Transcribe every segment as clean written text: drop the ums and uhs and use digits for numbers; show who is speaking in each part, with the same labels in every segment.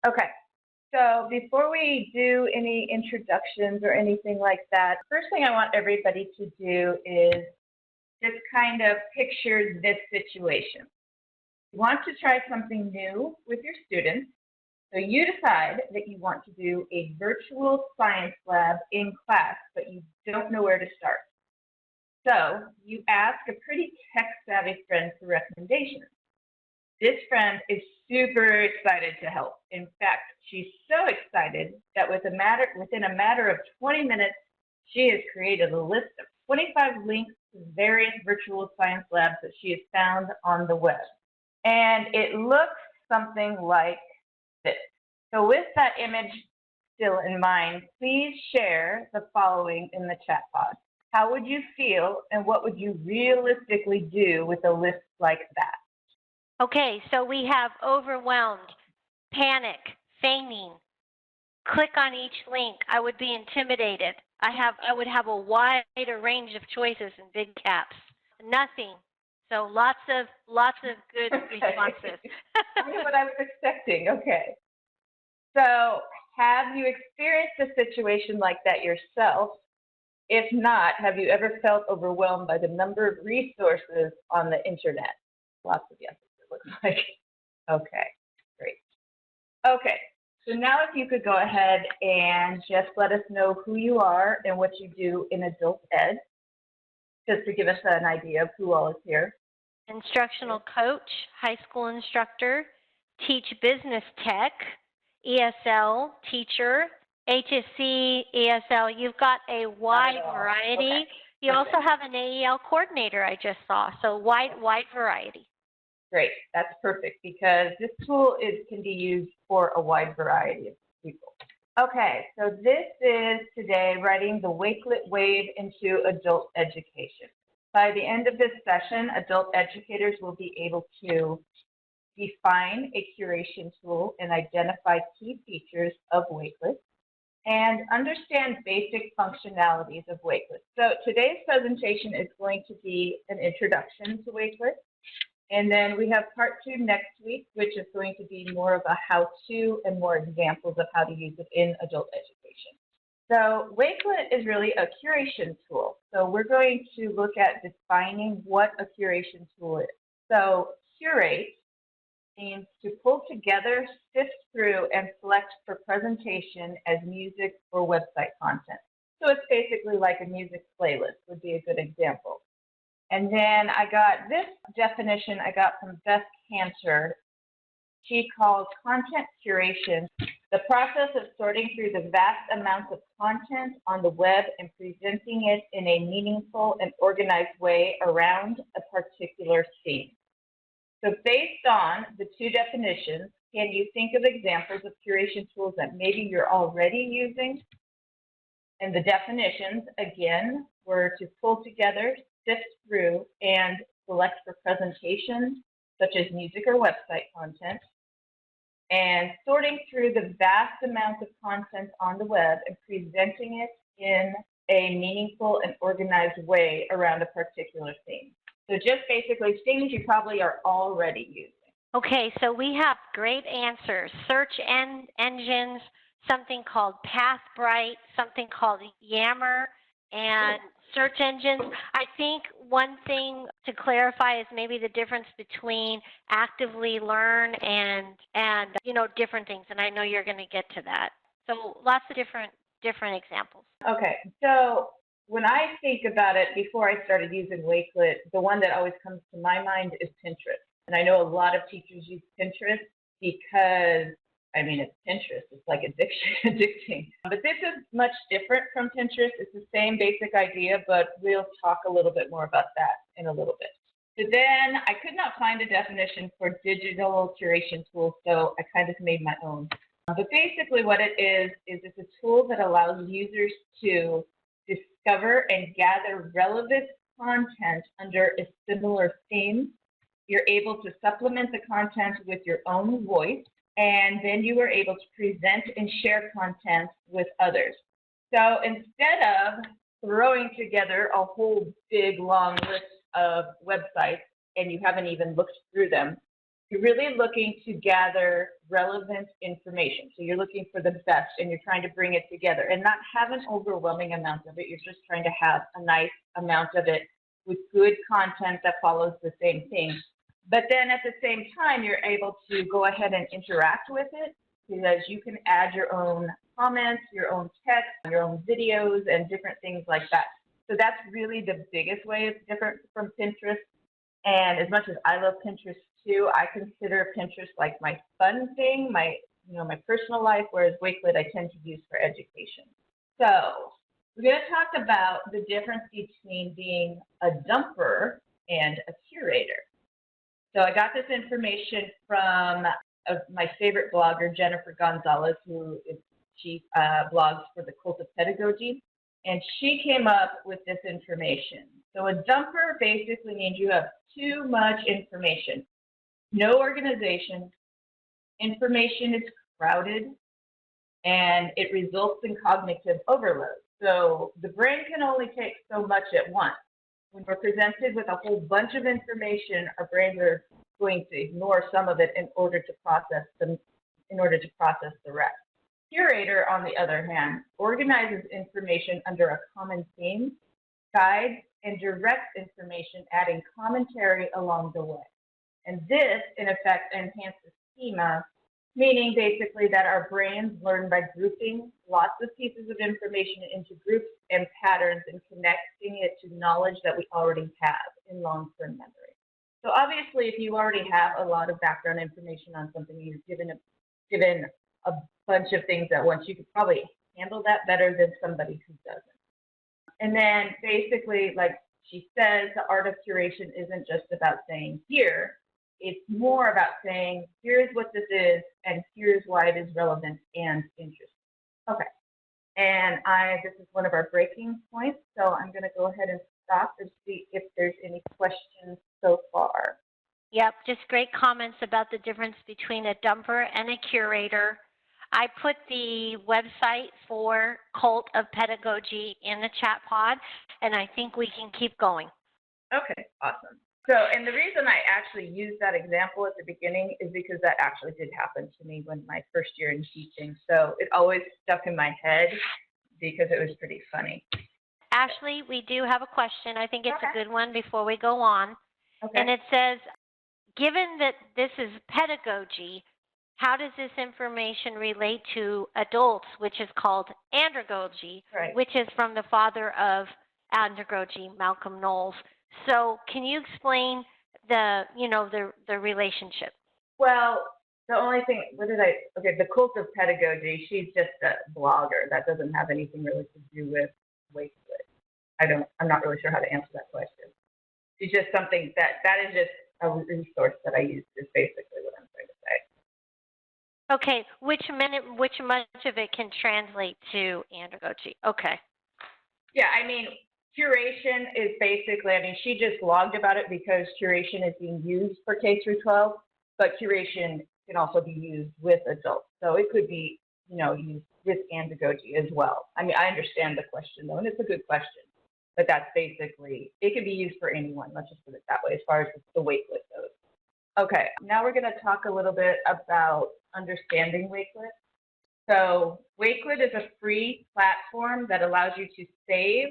Speaker 1: Okay, so before we do any introductions or anything like that, first thing I want everybody to do is just kind of picture this situation. You want to try something new with your students, so you decide that you want to do a virtual science lab in class, but you don't know where to start. So you ask a pretty tech-savvy friend for recommendations. This friend is super excited to help. In fact, she's so excited that within a matter of 20 minutes, she has created a list of 25 links to various virtual science labs that she has found on the web. And it looks something like this. So with that image still in mind, please share the following in the chat pod. How would you feel and what would you realistically do with a list like that?
Speaker 2: Okay, so we have overwhelmed, panic, feigning, click on each link. I would be intimidated. I would have a wider range of choices in big caps. Nothing. So lots of good responses.
Speaker 1: That's what I was expecting. Okay. So have you experienced a situation like that yourself? If not, have you ever felt overwhelmed by the number of resources on the internet? Lots of yeses, it looks like. Okay, great. Okay, so now if you could go ahead and just let us know who you are and what you do in adult ed, just to give us an idea of who all is here.
Speaker 2: Instructional coach, high school instructor, teach business tech, ESL teacher, HSC, ESL. You've got a wide variety.
Speaker 1: Okay.
Speaker 2: You also have an AEL coordinator I just saw, so wide variety.
Speaker 1: Great, that's perfect because this tool can be used for a wide variety of people. Okay, so this is today writing the Wakelet wave into adult education. By the end of this session, adult educators will be able to define a curation tool and identify key features of Wakelet and understand basic functionalities of Wakelet. So today's presentation is going to be an introduction to Wakelet. And then we have part 2 next week, which is going to be more of a how-to and more examples of how to use it in adult education. So Wakelet is really a curation tool. So we're going to look at defining what a curation tool is. So curate means to pull together, sift through, and select for presentation as music or website content. So it's basically like a music playlist would be a good example. And then I got this definition I got from Beth Cantor. She calls content curation the process of sorting through the vast amounts of content on the web and presenting it in a meaningful and organized way around a particular theme. So based on the 2 definitions, can you think of examples of curation tools that maybe you're already using? And the definitions, again, were to pull together, sift through, and select for presentations, such as music or website content, and sorting through the vast amounts of content on the web and presenting it in a meaningful and organized way around a particular theme. So just basically things you probably are already using.
Speaker 2: Okay, so we have great answers. Search engines, something called PathBright, something called Yammer, and search engines. I think one thing to clarify is maybe the difference between actively learn and different things, and I know you're going to get to that. So lots of different examples.
Speaker 1: Okay, so when I think about it, before I started using Wakelet, the one that always comes to my mind is Pinterest. And I know a lot of teachers use Pinterest because, I mean, it's Pinterest. It's like addicting. But this is much different from Pinterest. It's the same basic idea, but we'll talk a little bit more about that in a little bit. So then I could not find a definition for digital curation tools, so I kind of made my own. But basically what it is it's a tool that allows users to discover and gather relevant content under a similar theme. You're able to supplement the content with your own voice, and then you are able to present and share content with others. So instead of throwing together a whole big long list of websites and you haven't even looked through them, You're really looking to gather relevant information. So you're looking for the best and you're trying to bring it together and not have an overwhelming amount of it. You're just trying to have a nice amount of it with good content that follows the same thing. But then at the same time, you're able to go ahead and interact with it because you can add your own comments, your own text, your own videos, and different things like that. So that's really the biggest way it's different from Pinterest. And as much as I love Pinterest too, I consider Pinterest like my fun thing, my personal life, whereas Wakelet I tend to use for education. So we're going to talk about the difference between being a dumper and a curator. So I got this information from my favorite blogger, Jennifer Gonzalez, she blogs for the Cult of Pedagogy, and she came up with this information. So a dumper basically means you have too much information, no organization, information is crowded, and it results in cognitive overload. So the brain can only take so much at once. When we're presented with a whole bunch of information, our brains are going to ignore some of it in order to process the rest. Curator, on the other hand, organizes information under a common theme, guides, and directs information, adding commentary along the way. And this, in effect, enhances schema, meaning basically that our brains learn by grouping lots of pieces of information into groups and patterns and connecting it to knowledge that we already have in long-term memory. So obviously, if you already have a lot of background information on something, you're given a bunch of things at once, you could probably handle that better than somebody who doesn't. And then basically, like she says, the art of curation isn't just about saying here, it's more about saying, here's what this is, and here's why it is relevant and interesting. Okay, and this is one of our breaking points, so I'm going to go ahead and stop and see if there's any questions so far.
Speaker 2: Yep, just great comments about the difference between a dumper and a curator. I put the website for Cult of Pedagogy in the chat pod, and I think we can keep going.
Speaker 1: Okay, awesome. So, and the reason I actually used that example at the beginning is because that actually did happen to me when my first year in teaching. So it always stuck in my head because it was pretty funny.
Speaker 2: Ashley, we do have a question. I think it's a good one before we go on.
Speaker 1: Okay.
Speaker 2: And it says, given that this is pedagogy, how does this information relate to adults, which is called andragogy,
Speaker 1: right,
Speaker 2: which is from the father of andragogy, Malcolm Knowles. So can you explain the relationship?
Speaker 1: Well, the only thing, the Cult of Pedagogy, she's just a blogger. That doesn't have anything really to do with Wakelet. I'm not really sure how to answer that question. It's just something that is just a resource that I use, is basically what I'm trying to say.
Speaker 2: Okay, which much of it can translate to andragogy? Okay.
Speaker 1: Yeah, I mean, curation is basically, she just blogged about it because curation is being used for K through 12, but curation can also be used with adults. So it could be, used with andragogy as well. I understand the question though, and it's a good question, but that's basically, it can be used for anyone. Let's just put it that way as far as the Wakelet goes. Okay, now we're going to talk a little bit about understanding Wakelet. So Wakelet is a free platform that allows you to save,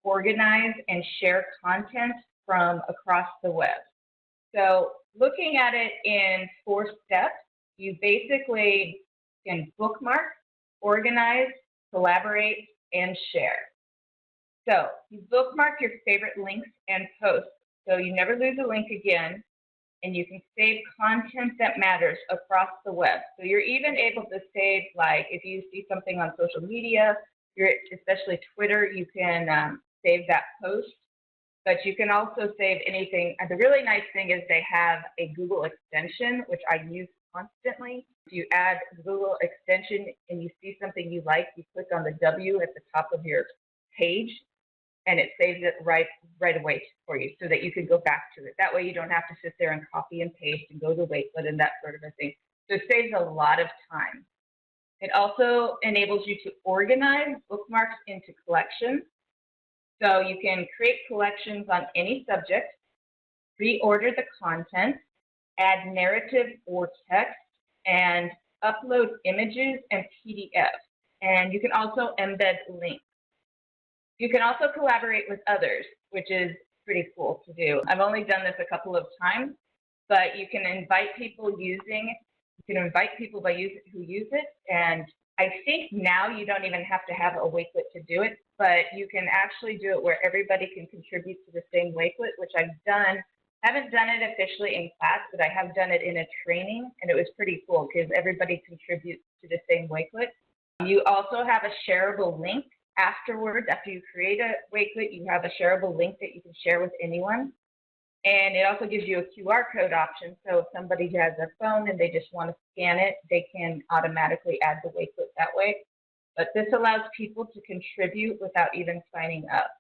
Speaker 1: organize, and share content from across the web. So looking at it in 4 steps, you basically can bookmark, organize, collaborate, and share. So you bookmark your favorite links and posts so you never lose a link again, and you can save content that matters across the web. So you're even able to save, like if you see something on social media, especially Twitter, you can save that post, but you can also save anything. And the really nice thing is they have a Google extension, which I use constantly. If you add Google extension and you see something you like, you click on the W at the top of your page, and it saves it right away for you so that you can go back to it. That way you don't have to sit there and copy and paste and go to Wakelet and that sort of a thing. So it saves a lot of time. It also enables you to organize bookmarks into collections. So you can create collections on any subject, reorder the content, add narrative or text, and upload images and PDFs. And you can also embed links. You can also collaborate with others, which is pretty cool to do. I've only done this a couple of times, but you can invite people who use it. And I think now you don't even have to have a Wakelet to do it, but you can actually do it where everybody can contribute to the same Wakelet, which I've done. Haven't done it officially in class, but I have done it in a training, and it was pretty cool because everybody contributes to the same Wakelet. You also have a shareable link afterwards. After you create a Wakelet, you have a shareable link that you can share with anyone. And it also gives you a QR code option. So if somebody has their phone and they just want to scan it, they can automatically add the Wakelet that way. But this allows people to contribute without even signing up.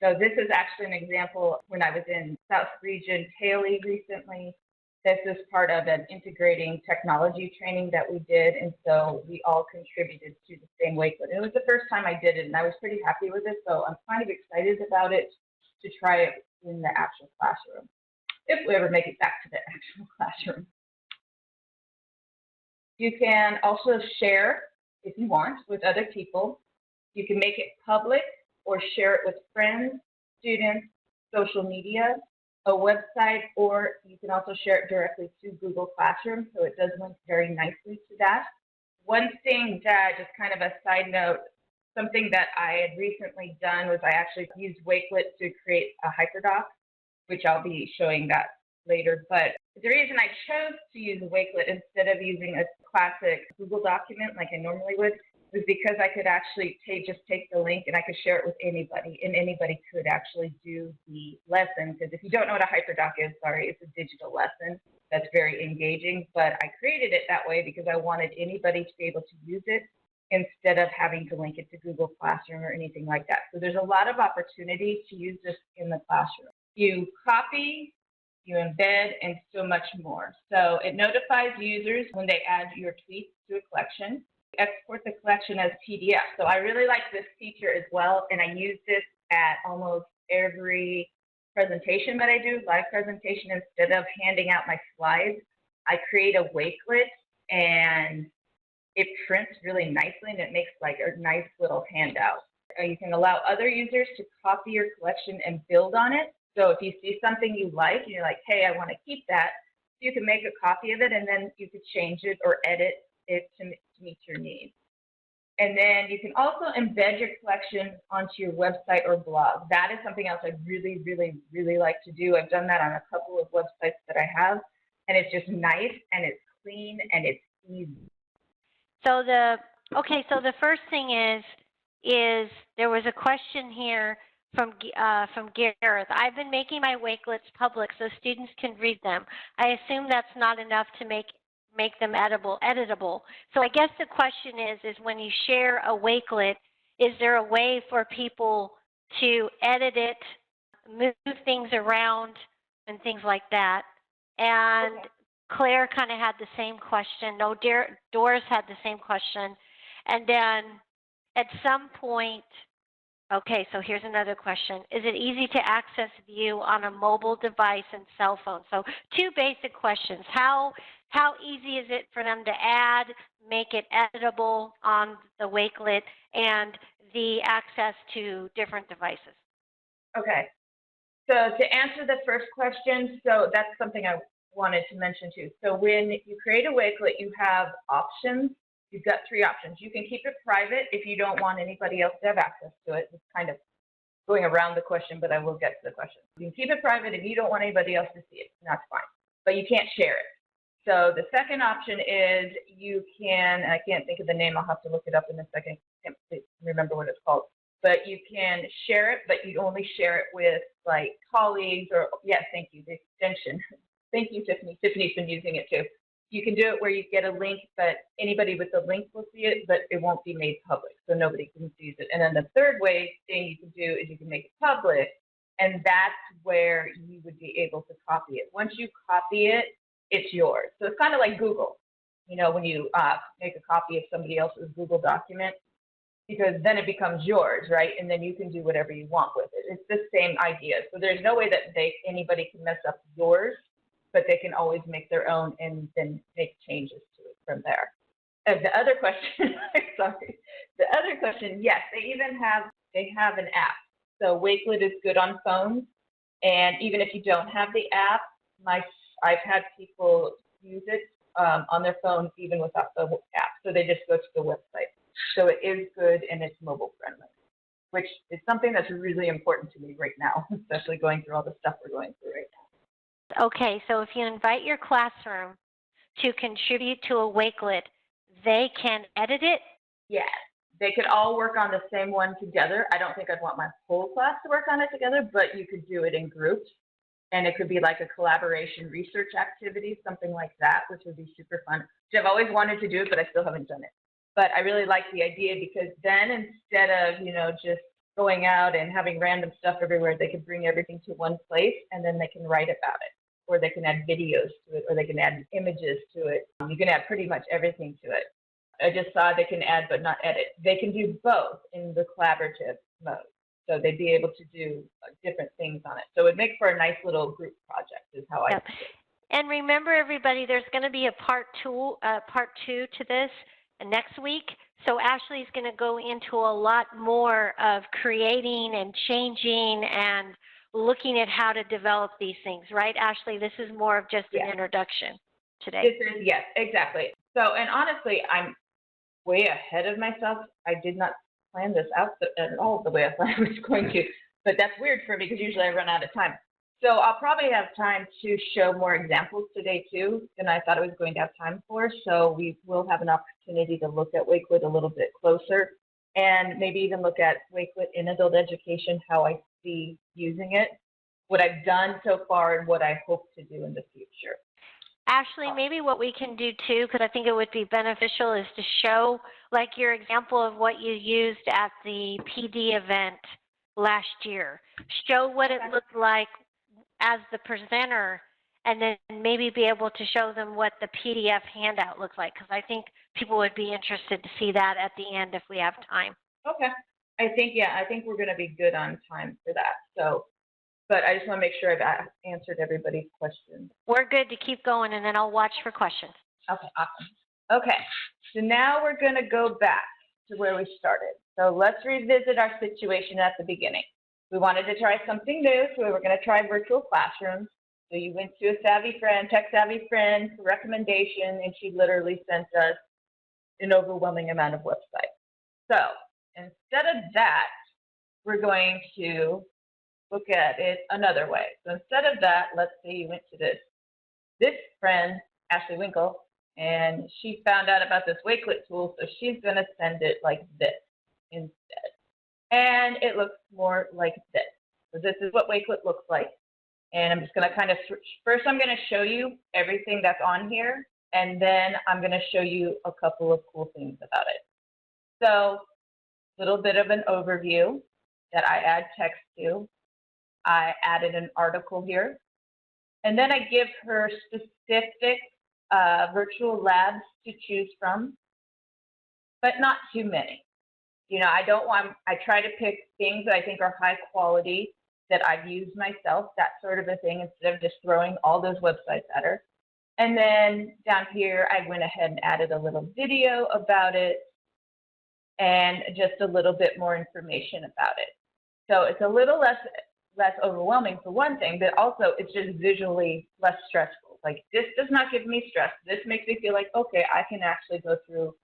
Speaker 1: So this is actually an example when I was in South Region Haley recently. This is part of an integrating technology training that we did, and so we all contributed to the same Wakelet. It was the first time I did it, and I was pretty happy with it, so I'm kind of excited about it to try it in the actual classroom, if we ever make it back to the actual classroom. You can also share, if you want, with other people. You can make it public or share it with friends, students, social media, a website, or you can also share it directly to Google Classroom, so it does link very nicely to that. One thing that, just kind of a side note, something that I had recently done was I actually used Wakelet to create a hyperdoc, which I'll be showing that later. But the reason I chose to use Wakelet instead of using a classic Google document like I normally would was because I could actually just take the link and I could share it with anybody, and anybody could actually do the lesson. Because if you don't know what a hyperdoc is, sorry, it's a digital lesson that's very engaging. But I created it that way because I wanted anybody to be able to use it instead of having to link it to Google Classroom or anything like that. So there's a lot of opportunities to use this in the classroom. You copy, you embed, and so much more. So it notifies users when they add your tweets to a collection. Export the collection as PDF. So I really like this feature as well, and I use this at almost every presentation that I do, live presentation. Instead of handing out my slides, I create a Wakelet, and it prints really nicely, and it makes like a nice little handout. You can allow other users to copy your collection and build on it. So if you see something you like, and you're like, hey, I want to keep that, you can make a copy of it, and then you could change it or edit it to meet your needs. And then you can also embed your collection onto your website or blog. That is something else I really, really, really like to do. I've done that on a couple of websites that I have, and it's just nice, and it's clean, and it's easy.
Speaker 2: So the first thing is there was a question here from Gareth. I've been making my Wakelets public so students can read them. I assume that's not enough to make them editable. So I guess the question is when you share a Wakelet, is there a way for people to edit it, move things around, and things like that? And okay. Claire kind of had the same question. No, Doris had the same question. And then at some point, okay, so here's another question. Is it easy to access view on a mobile device and cell phone? So two basic questions. How easy is it for them to add, make it editable on the Wakelet, and the access to different devices?
Speaker 1: Okay. So to answer the first question, so that's something I wanted to mention too. So when you create a Wakelet, you have options. You've got three options. You can keep it private if you don't want anybody else to have access to it. It's kind of going around the question, but I will get to the question. You can keep it private if you don't want anybody else to see it. That's fine. But you can't share it. So the second option is you can, and I can't think of the name. I'll have to look it up in a second. I can't remember what it's called. But you can share it, but you only share it with like colleagues or, yes, thank you, the extension. Thank you, Tiffany. Tiffany's been using it too. You can do it where you get a link, but anybody with the link will see it, but it won't be made public, so nobody can see it. And then the third thing you can do is you can make it public, and that's where you would be able to copy it. Once you copy it, it's yours. So it's kind of like Google, you know, when you make a copy of somebody else's Google document, because then it becomes yours, right? And then you can do whatever you want with it. It's the same idea. So there's no way that anybody can mess up yours, but you can mess up the Wakelet. So that's where you would be able to copy it. Once you copy it, it's yours. So it's kind of like Google, you know, when you make a copy of somebody else's Google document, because then it becomes yours, right? And then you can do whatever you want with it. It's the same idea. So there's no way that anybody can mess up yours, but they can always make their own and then make changes to it from there. And the other question, sorry, the other question, yes, they have an app. So Wakelet is good on phones, and even if you don't have the app, I've had people use it on their phones even without the app. So they just go to the website. So it is good and it's mobile friendly, which is something that's really important to me right now, especially going through all the stuff we're going through right now.
Speaker 2: Okay, so if you invite your classroom to contribute to a Wakelet, they can edit it?
Speaker 1: Yes, they could all work on the same one together. I don't think I'd want my whole class to work on it together, but you could do it in groups. And it could be like a collaboration research activity, something like that, which would be super fun. Which I've always wanted to do it, but I still haven't done it. But I really like the idea because then instead of, just going out and having random stuff everywhere, they could bring everything to one place and then they can write about it. Or they can add videos to it, or they can add images to it. You can add pretty much everything to it. I just saw they can add but not edit. They can do both in the collaborative mode. So they'd be able to do different things on it. So it would make for a nice little group project is how I see it.
Speaker 2: And remember, everybody, there's going to be a part two to this next week. So Ashley's going to go into a lot more of creating and changing and looking at how to develop these things, right, Ashley? This is more of just an introduction today.
Speaker 1: This is, yes, exactly. So, and honestly, I'm way ahead of myself. I did not plan this out at all the way I thought I was going to, but that's weird for me because usually I run out of time. So I'll probably have time to show more examples today too than I thought I was going to have time for. So we will have an opportunity to look at Wakelet a little bit closer and maybe even look at Wakelet in adult education, how I see using it, what I've done so far and what I hope to do in the future.
Speaker 2: Ashley, maybe what we can do too, because I think it would be beneficial, is to show like your example of what you used at the PD event last year. Show what it looked like as the presenter, and then maybe be able to show them what the PDF handout looks like, because I think people would be interested to see that at the end if we have time.
Speaker 1: Okay. I think we're going to be good on time for that. So, but I just want to make sure I've answered everybody's questions.
Speaker 2: We're good to keep going, and then I'll watch for questions.
Speaker 1: Okay, awesome. Okay, so now we're going to go back to where we started. So let's revisit our situation at the beginning. We wanted to try something new, so we were going to try virtual classrooms. So you went to a tech-savvy friend for recommendation, and she literally sent us an overwhelming amount of websites. So instead of that, we're going to look at it another way. So instead of that, let's say you went to this friend, Ashley Winkle, and she found out about this Wakelet tool, so she's going to send it like this instead. And it looks more like this. So this is what Wakelet looks like. And I'm just going to kind of switch. First, I'm going to show you everything that's on here, and then I'm going to show you a couple of cool things about it. So a little bit of an overview that I add text to. I added an article here. And then I give her specific virtual labs to choose from, but not too many. I try to pick things that I think are high quality, that I've used myself, that sort of a thing, instead of just throwing all those websites at her. And then down here, I went ahead and added a little video about it and just a little bit more information about it. So it's a little less overwhelming for one thing, but also it's just visually less stressful. Like, this does not give me stress. This makes me feel like, okay, I can actually go through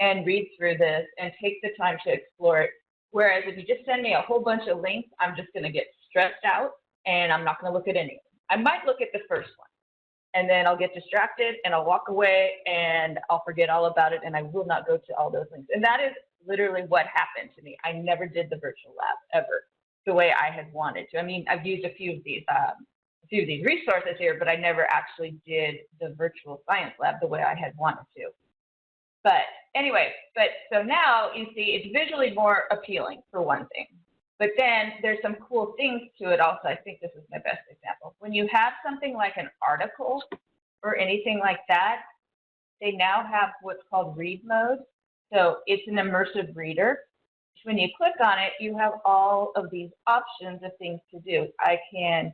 Speaker 1: and read through this and take the time to explore it. Whereas if you just send me a whole bunch of links, I'm just going to get stressed out and I'm not going to look at any of them. I might look at the first one and then I'll get distracted and I'll walk away and I'll forget all about it and I will not go to all those links. And that is literally what happened to me. I never did the virtual lab ever the way I had wanted to. I mean, I've used a few of these resources here, but I never actually did the virtual science lab the way I had wanted to. But anyway, so now you see it's visually more appealing for one thing. But then there's some cool things to it also. I think this is my best example. When you have something like an article or anything like that, they now have what's called read mode. So it's an immersive reader. When you click on it, you have all of these options of things to do. I can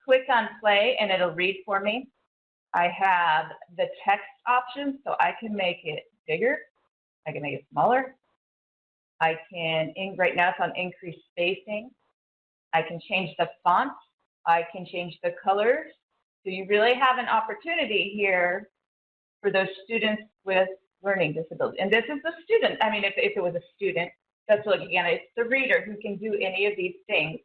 Speaker 1: click on play and it'll read for me. I have the text option, so I can make it bigger. I can make it smaller. I can, right now it's on increased spacing. I can change the font. I can change the colors. So you really have an opportunity here for those students with learning disabilities. And this is the student. I mean, if it was a student, that's looking at it. It's the reader who can do any of these things.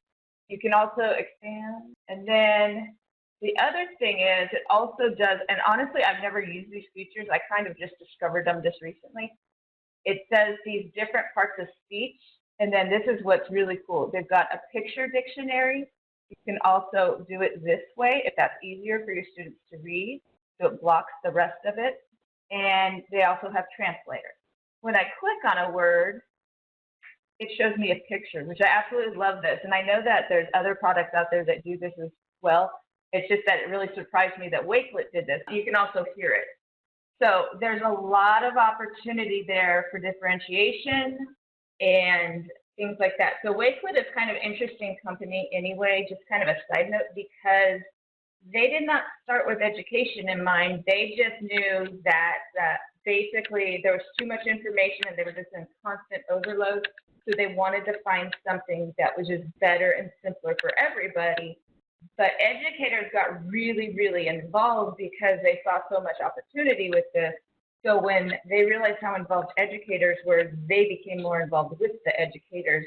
Speaker 1: You can also expand. And then the other thing is it also does, and honestly, I've never used these features. I kind of just discovered them just recently. It says these different parts of speech. And then this is what's really cool. They've got a picture dictionary. You can also do it this way if that's easier for your students to read. So it blocks the rest of it. And they also have translator. When I click on a word, it shows me a picture, which I absolutely love this. And I know that there's other products out there that do this as well. It's just that it really surprised me that Wakelet did this. You can also hear it. So there's a lot of opportunity there for differentiation and things like that. So Wakelet is kind of an interesting company anyway, just kind of a side note, because they did not start with education in mind. They just knew that basically there was too much information and they were just in constant overload. So they wanted to find something that was just better and simpler for everybody. But educators got really, really involved because they saw so much opportunity with this. So when they realized how involved educators were, they became more involved with the educators.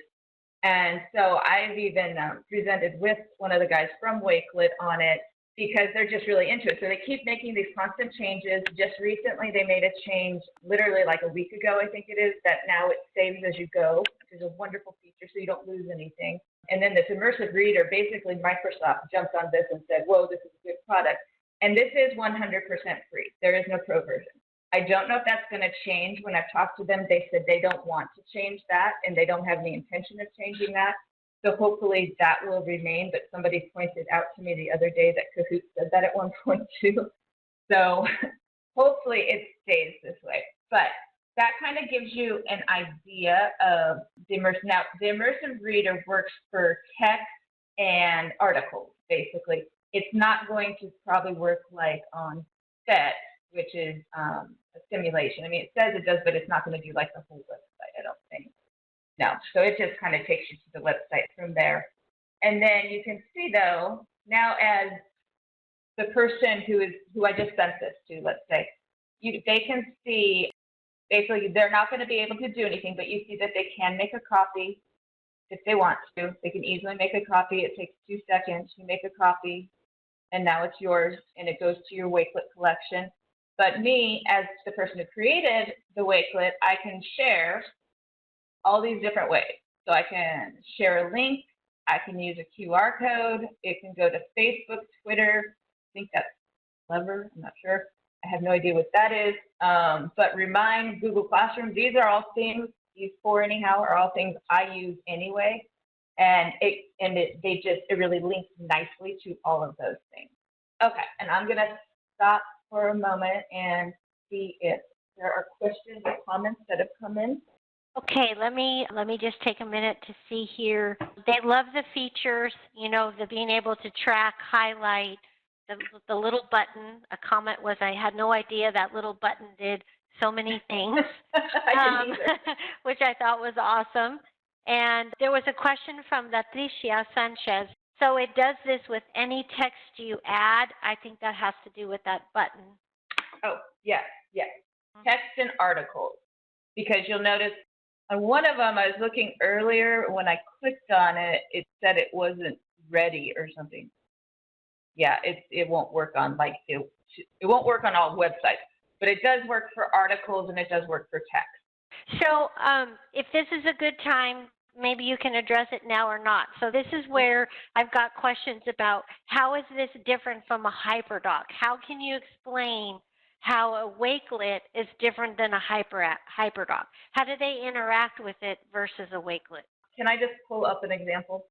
Speaker 1: And so I've even presented with one of the guys from Wakelet on it because they're just really into it. So they keep making these constant changes. Just recently, they made a change, literally like a week ago, I think it is, that now it saves as you go, which is a wonderful feature so you don't lose anything. And then this immersive reader, basically Microsoft jumped on this and said, whoa, this is a good product. And this is 100% free. There is no pro version. I don't know if that's going to change. When I've talked to them, they said they don't want to change that and they don't have any intention of changing that. So hopefully that will remain, but somebody pointed out to me the other day that Kahoot said that at one point too. So hopefully it stays this way. But that kind of gives you an idea of the immersive. Now, the immersive reader works for text and articles, basically. It's not going to probably work like on SET, which is a simulation. I mean, it says it does, but it's not going to do like the whole website, I don't think. No, so it just kind of takes you to the website from there. And then you can see though, now as the person who I just sent this to, let's say, they can see, basically they're not going to be able to do anything, but you see that they can make a copy if they want to. They can easily make a copy. It takes 2 seconds. You make a copy and now it's yours and it goes to your Wakelet collection. But me, as the person who created the Wakelet, I can share all these different ways. So I can share a link, I can use a QR code, it can go to Facebook, Twitter, I think that's Clever, I'm not sure. I have no idea what that is. But Remind, Google Classroom, these are all things, these 4 anyhow are all things I use anyway. And it really links nicely to all of those things. Okay, and I'm gonna stop for a moment and see if there are questions or comments that have come in.
Speaker 2: Okay, let me just take a minute to see here. They love the features, you know, the being able to track, highlight, the little button. A comment was, I had no idea that little button did so many things, which I thought was awesome. And there was a question from Latricia Sanchez. So it does this with any text you add. I think that has to do with that button.
Speaker 1: Oh, yes, yes. Text and articles. Because you'll notice on one of them, I was looking earlier, when I clicked on it, it said it wasn't ready or something. Yeah, it won't work on it won't work on all websites, but it does work for articles and it does work for text.
Speaker 2: So if this is a good time, maybe you can address it now or not. So this is where I've got questions about how is this different from a HyperDoc? How can you explain how a Wakelet is different than a HyperDoc? How do they interact with it versus a Wakelet?
Speaker 1: Can I just pull up an example?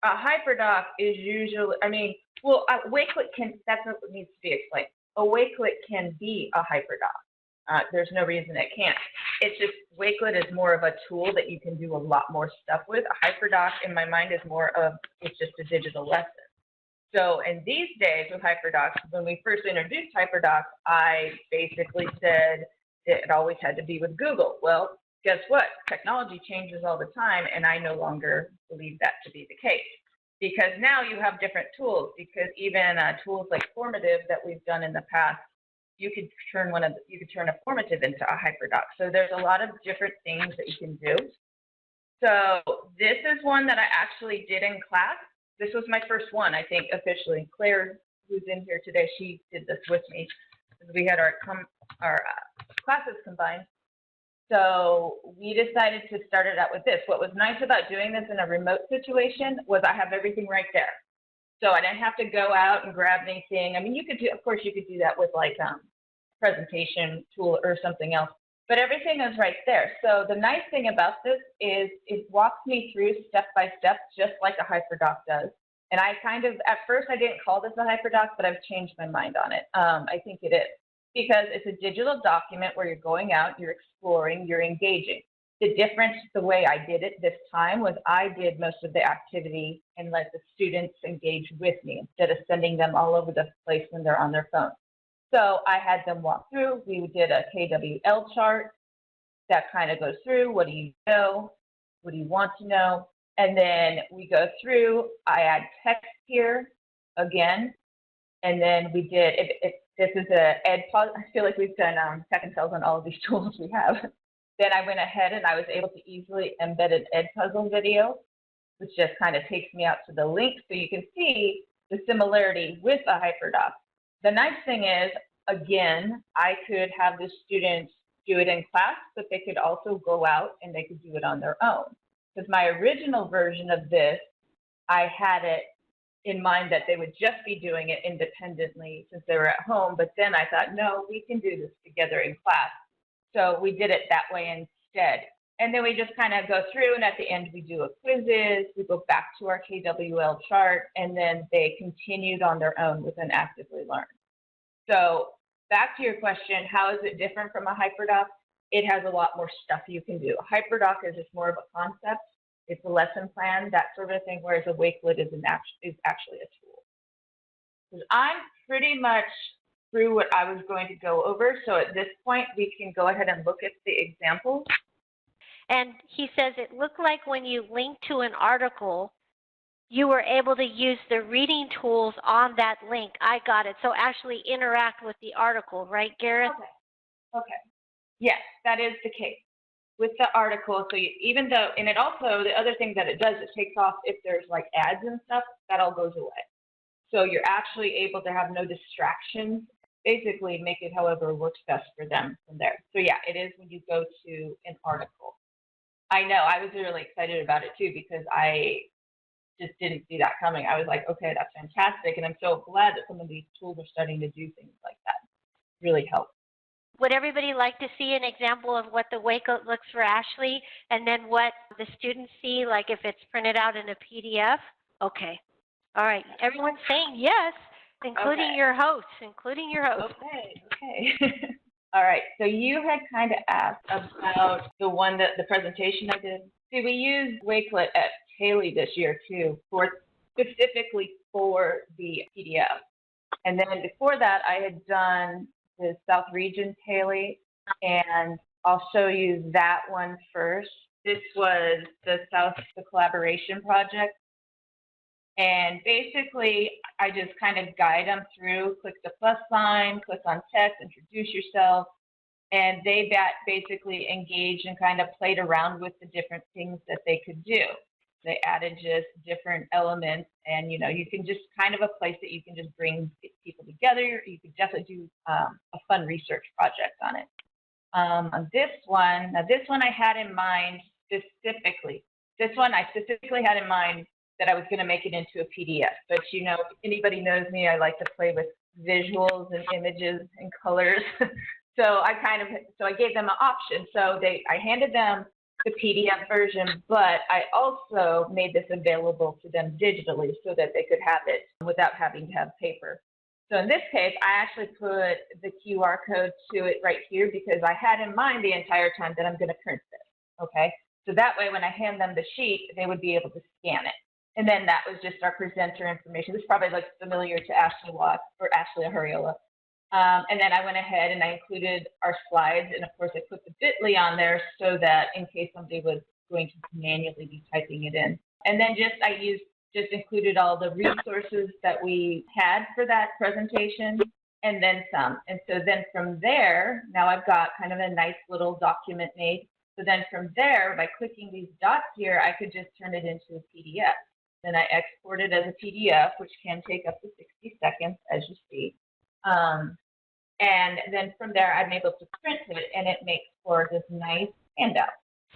Speaker 1: A HyperDoc is usually, Wakelet that's what needs to be explained. A Wakelet can be a HyperDoc. There's no reason it can't. It's just Wakelet is more of a tool that you can do a lot more stuff with. A HyperDoc, in my mind, is more of, it's just a digital lesson. So in these days with HyperDocs, when we first introduced HyperDocs, I basically said it always had to be with Google. Well, guess what? Technology changes all the time, and I no longer believe that to be the case. Because now you have different tools, because even tools like formative that we've done in the past, you could turn a formative into a HyperDoc. So there's a lot of different things that you can do. So this is one that I actually did in class. This was my first one, I think, officially. Claire, who's in here today, she did this with me. We had our classes combined. So we decided to start it out with this. What was nice about doing this in a remote situation was I have everything right there. So I didn't have to go out and grab anything. I mean, you could do, of course, you could do that with like presentation tool or something else, but everything is right there. So the nice thing about this is it walks me through step by step, just like a HyperDoc does. And I kind of, at first I didn't call this a HyperDoc, but I've changed my mind on it. I think it is, because it's a digital document where you're going out, you're exploring, you're engaging. The difference, the way I did it this time, was I did most of the activity and let the students engage with me instead of sending them all over the place when they're on their phone. So I had them walk through. We did a KWL chart that kind of goes through, what do you know? What do you want to know? And then we go through, I add text here again. And then we did, this is a ed puzzle. I feel like we've done tech and tells on all of these tools we have. Then I went ahead and I was able to easily embed an ed puzzle video, which just kind of takes me out to the link so you can see the similarity with a HyperDoc. The nice thing is, again, I could have the students do it in class, but they could also go out and they could do it on their own. Because my original version of this, I had it in mind that they would just be doing it independently since they were at home. But then I thought, no, we can do this together in class. So we did it that way instead. And then we just kind of go through, and at the end we do a quizzes, we go back to our KWL chart, and then they continued on their own with an actively learn. So back to your question, how is it different from a HyperDoc? It has a lot more stuff you can do. A HyperDoc is just more of a concept. It's a lesson plan, that sort of thing, whereas a Wakelet is actually a tool. So I'm pretty much through what I was going to go over. So at this point, we can go ahead and look at the examples.
Speaker 2: And he says it looked like when you linked to an article, you were able to use the reading tools on that link. I got it. So actually interact with the article, right, Gareth?
Speaker 1: Okay. Yes, that is the case with the article. So even though, and it also, the other thing that it does, it takes off if there's like ads and stuff, that all goes away. So you're actually able to have no distractions, basically make it however works best for them from there. So yeah, it is when you go to an article. I know, I was really excited about it too, because I just didn't see that coming. I was like, okay, that's fantastic. And I'm so glad that some of these tools are starting to do things like that. Really help.
Speaker 2: Would everybody like to see an example of what the Wakelet looks for Ashley, and then what the students see, like if it's printed out in a PDF? Okay. All right. Everyone's saying yes, including your hosts,
Speaker 1: Okay. All right. So you had kind of asked about the one that the presentation I did. See, we used Wakelet at Haley this year too, specifically for the PDF. And then before that, I had done the South Region Haley, and I'll show you that one first. This was the collaboration project. And basically, I just kind of guide them through, click the plus sign, click on text, introduce yourself, and they basically engaged and kind of played around with the different things that they could do. They added just different elements, and you know, you can just kind of a place that you can just bring people together. You could definitely do a fun research project on it. On this one, now this one I had in mind specifically. This one I specifically had in mind that I was going to make it into a PDF. But you know, if anybody knows me, I like to play with visuals and images and colors. So I gave them an option. So I handed them the PDF version, but I also made this available to them digitally so that they could have it without having to have paper. So in this case, I actually put the QR code to it right here because I had in mind the entire time that I'm going to print this, okay? So that way, when I hand them the sheet, they would be able to scan it. And then that was just our presenter information. This is probably like familiar to Ashley Watts or Ashley Hariola. And then I went ahead and I included our slides, and of course I put the bit.ly on there so that in case somebody was going to manually be typing it in. And then just included all the resources that we had for that presentation and then some. And so then from there, now I've got kind of a nice little document made. So then from there, by clicking these dots here, I could just turn it into a PDF. Then I export it as a PDF, which can take up to 60 seconds, as you see. And then from there, I'm able to print it, and it makes for this nice handout.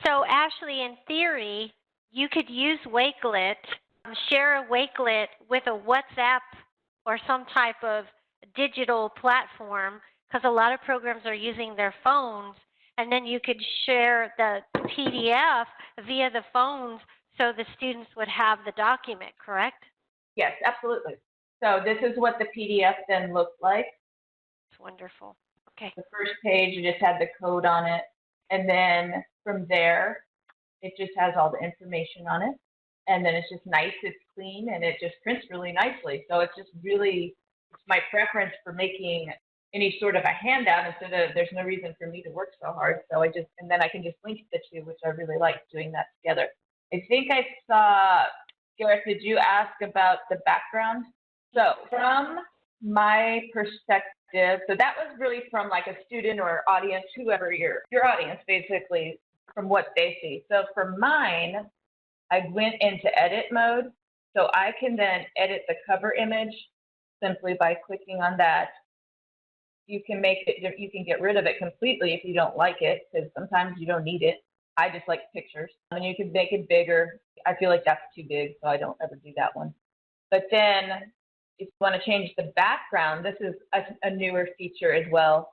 Speaker 2: So Ashley, in theory, you could use Wakelet, share a Wakelet with a WhatsApp or some type of digital platform, because a lot of programs are using their phones, and then you could share the PDF via the phones so the students would have the document, correct?
Speaker 1: Yes, absolutely. So this is what the PDF then looks like.
Speaker 2: It's wonderful. Okay.
Speaker 1: The first page, you just had the code on it. And then from there, it just has all the information on it. And then it's just nice, it's clean, and it just prints really nicely. So it's just really, it's my preference for making any sort of a handout instead of, there's no reason for me to work so hard. So and then I can just link the two, which I really like doing that together. I think I saw, Gareth, did you ask about the background? So from my perspective, so that was really from like a student or audience, whoever your audience, basically, from what they see. So for mine, I went into edit mode. So I can then edit the cover image simply by clicking on that. You can make it, you can get rid of it completely if you don't like it, because sometimes you don't need it. I just like pictures. And you can make it bigger. I feel like that's too big, so I don't ever do that one. But then if you want to change the background, this is a newer feature as well.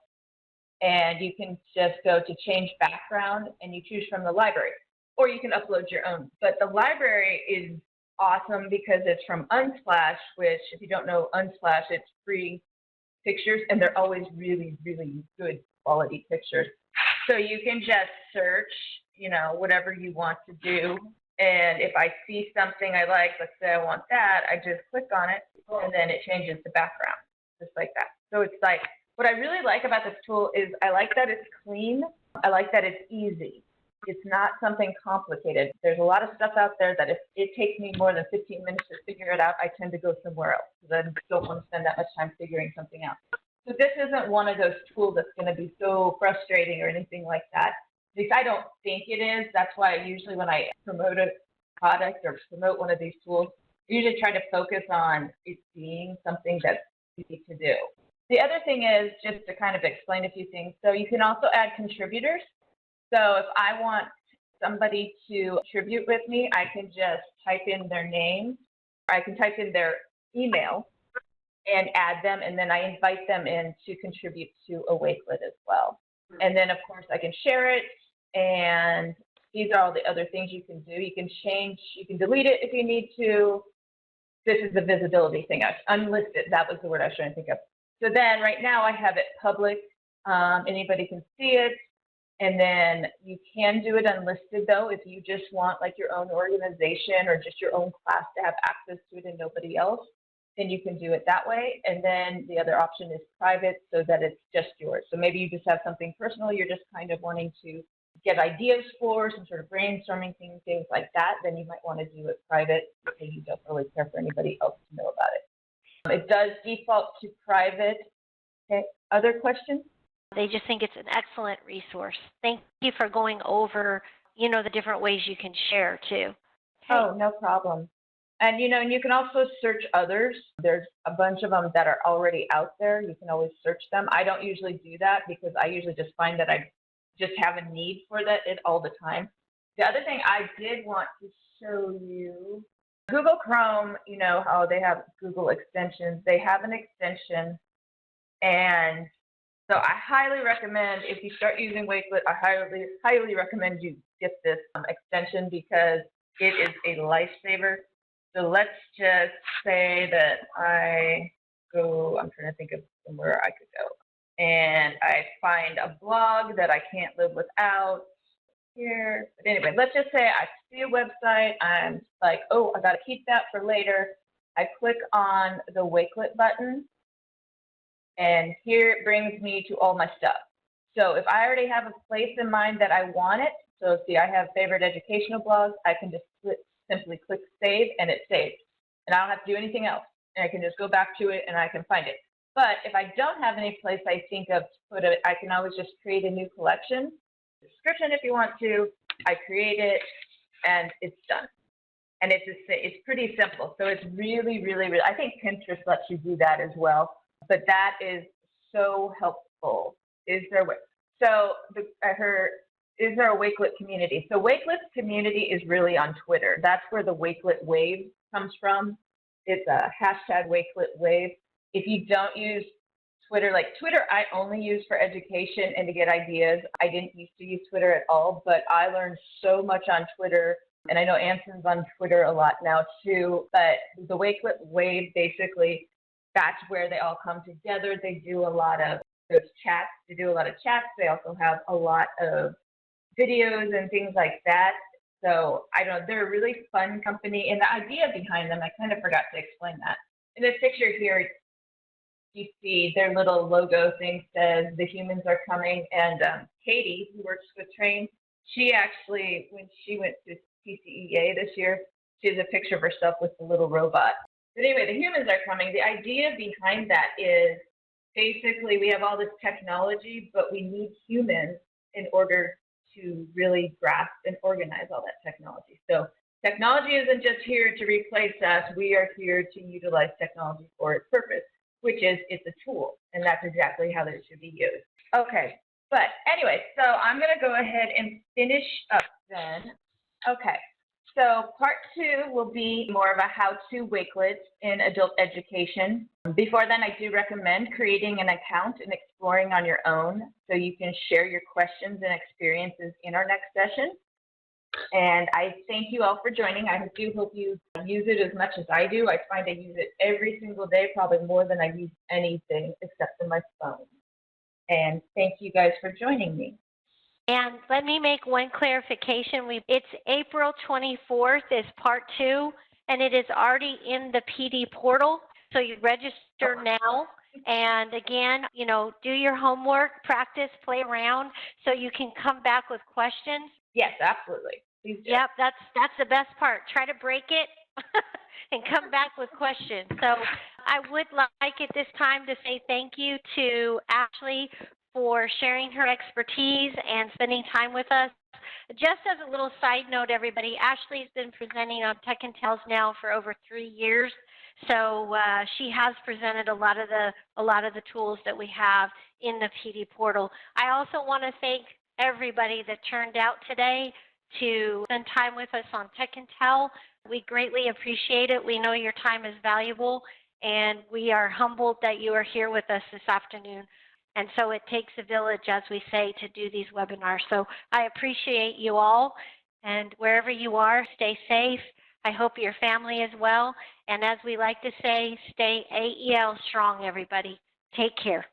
Speaker 1: And you can just go to change background and you choose from the library, or you can upload your own. But the library is awesome because it's from Unsplash, which if you don't know Unsplash, it's free pictures, and they're always really, really good quality pictures. So you can just search, you know, whatever you want to do. And if I see something I like, let's say I want that, I just click on it, and then it changes the background, just like that. So it's like, what I really like about this tool is I like that it's clean. I like that it's easy. It's not something complicated. There's a lot of stuff out there that if it takes me more than 15 minutes to figure it out, I tend to go somewhere else because I don't want to spend that much time figuring something out. So this isn't one of those tools that's going to be so frustrating or anything like that. At least I don't think it is. That's why usually when I promote a product or promote one of these tools, I usually try to focus on it being something that's easy to do. The other thing is just to kind of explain a few things. So you can also add contributors. So if I want somebody to contribute with me, I can just type in their name, or I can type in their email and add them, and then I invite them in to contribute to a Wakelet as well. And then, of course, I can share it, and these are all the other things you can do. You can change, you can delete it if you need to. This is the visibility thing. Unlisted, that was the word I was trying to think of. So then right now I have it public. Anybody can see it. And then you can do it unlisted, though, if you just want like your own organization or just your own class to have access to it and nobody else, then you can do it that way. And then the other option is private so that it's just yours. So maybe you just have something personal you're just kind of wanting to get ideas for, some sort of brainstorming things like that, then you might want to do it private because you don't really care for anybody else to know about it. It does default to private. Okay, other questions?
Speaker 2: They just think it's an excellent resource. Thank you for going over, you know, the different ways you can share too. Okay.
Speaker 1: Oh, no problem. And, you know, and you can also search others. There's a bunch of them that are already out there. You can always search them. I don't usually do that because I usually just find that I just have a need for that all the time. The other thing I did want to show you, Google Chrome, you know how they have Google extensions. They have an extension, and so I highly recommend, if you start using Wakelet, I highly recommend you get this extension because it is a lifesaver. So let's just say that I'm trying to think of somewhere I could go. And I find a blog that I can't live without. here. But anyway, let's just say I see a website. I'm like, oh, I got to keep that for later. I click on the Wakelet button, and here it brings me to all my stuff. So if I already have a place in mind that I want it, so see, I have favorite educational blogs, I can just simply click save, and it saves. And I don't have to do anything else. And I can just go back to it, and I can find it. But if I don't have any place I think of to put it, I can always just create a new collection. Description if you want to. I create it, and it's done. And it's pretty simple. So it's really, really, really, I think Pinterest lets you do that as well. But that is so helpful. Is there a Wakelet community? So Wakelet's community is really on Twitter. That's where the Wakelet wave comes from. It's a hashtag Wakelet wave. If you don't use Twitter, like Twitter, I only use for education and to get ideas. I didn't used to use Twitter at all, but I learned so much on Twitter. And I know Anson's on Twitter a lot now too, but the Wakelet wave, basically, that's where they all come together. They do a lot of those chats. They do a lot of chats. They also have a lot of videos and things like that. So I don't know, they're a really fun company. And the idea behind them, I kind of forgot to explain that. In this picture here, you see their little logo thing says the humans are coming. And Katie, who works with Train, she actually, when she went to PCEA this year, she has a picture of herself with the little robot. But anyway, the humans are coming. The idea behind that is basically we have all this technology, but we need humans in order to really grasp and organize all that technology. So technology isn't just here to replace us. We are here to utilize technology for its purpose, which is it's a tool, and that's exactly how it should be used. Okay, but anyway, so I'm going to go ahead and finish up then. Okay, so part 2 will be more of a how-to Wakelet in adult education. Before then, I do recommend creating an account and exploring on your own so you can share your questions and experiences in our next session. And I thank you all for joining. I do hope you use it as much as I do. I find I use it every single day, probably more than I use anything except for my phone. And thank you guys for joining me.
Speaker 2: And let me make one clarification. It's April 24th is part 2, and it is already in the PD portal. So you register now. And again, do your homework, practice, play around, so you can come back with questions.
Speaker 1: Yes, absolutely. Please do.
Speaker 2: Yep, that's the best part. Try to break it and come back with questions. So I would like at this time to say thank you to Ashley for sharing her expertise and spending time with us. Just as a little side note, everybody, Ashley's been presenting on Tech and Tells now for over 3 years. So she has presented a lot of the tools that we have in the PD portal. I also want to thank everybody that turned out today to spend time with us on Tech and Tell. We greatly appreciate it. We know your time is valuable, and we are humbled that you are here with us this afternoon. And so it takes a village, as we say, to do these webinars. So I appreciate you all, and wherever you are, stay safe. I hope your family is well. And as we like to say, stay AEL strong, everybody. Take care.